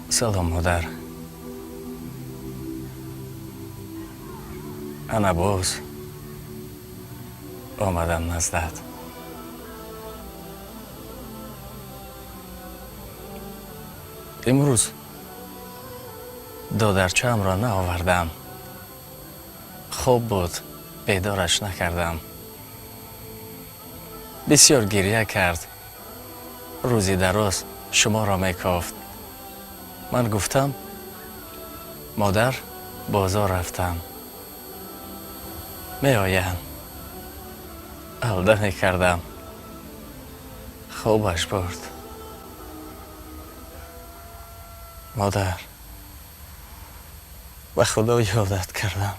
سلام مادر. انا باز آمدم نزدت. امروز دادرچه‌ام را نآوردم. خوب بود بیدارش نکردم. بسیار گریه کرد. روزی دراز شما را میکافت. من گفتم مادر بازار رفتم. می آیم. الده کردم. خوبش برد. مادر به خدا یادت کردم.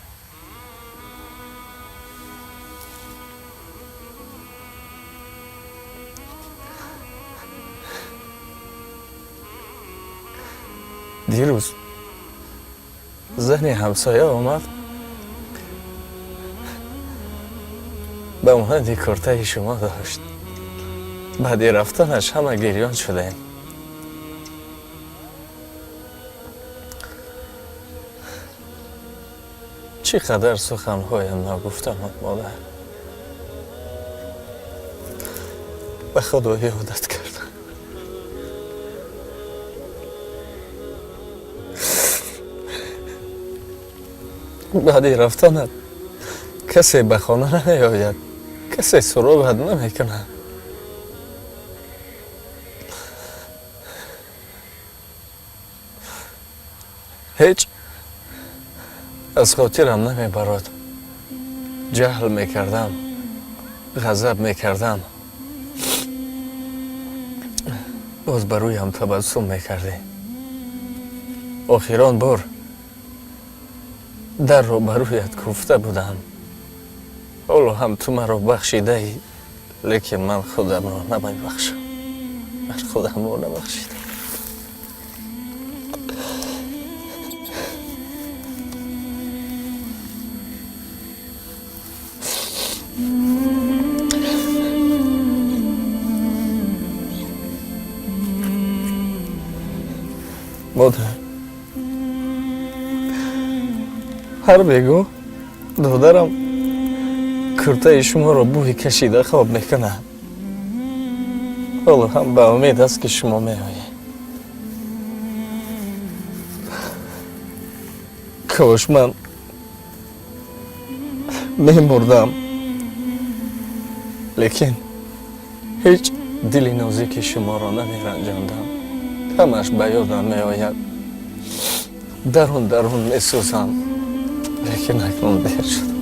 دیروز زن همسایه آمد به مانند کارته شما داشت. بعد رفتنش همه گریان شدیم. چقدر سخنهایم نگفتم مادر. به خدا یادت کردم. بعد رفتنت کسی به خانه نیاید. کسی سراغت نمیکنه. هیچ از خاطرم نمیبرد. جهل میکردم. غضب میکردم. باز برویم تبسم میکردی. آخران بار در رو برویت گفته بودم. حالا هم تو مرا بخشیده ای. لیکن من خودم را نمیبخشم. من خودم را نبخشیدم. مادر هر بگو دادرم کرته شما را بوی کشیده خواب میکنه. حالا هم به امید است که شما میآیید. کاش من میمردم. لیکن هیچ دلی نازک شما را نمیرنجاندم. همش به یادم میآید. درون میسوزم. لیکن اکنون دیر شد.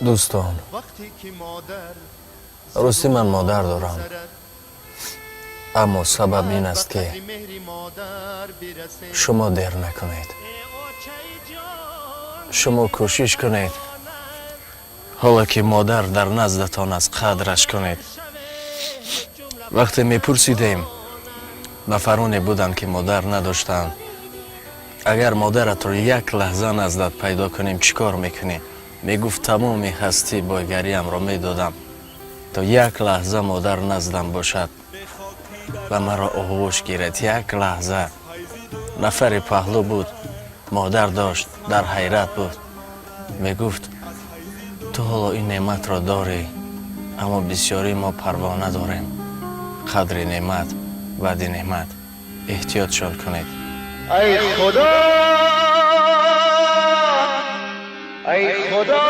دوستان راستی من مادر دارم. اما سبب این است که شما دیر نکنید. شما کوشش کنید حالا که مادر در نزدتان است قدرش کنید. وقتی میپرسیدیم نفرانی بودند که مادر نداشتند اگر مادرت رو یک لحظه نزدت پیدا کنیم چیکار میکنی؟ میگفت تمام هستی با گریم را میدادم تا یک لحظه مادر نزدم باشد و مرا آغوش گیرد. یک لحظه. نفر پهلو بود. مادر داشت. در حیرت بود. میگفت تو حالا این نعمت را داری اما بسیاری ما پروا نداریم. قدر نعمت وعده نعمت احتیاطشان کنید. ای خدا ای خدا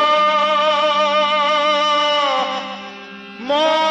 ما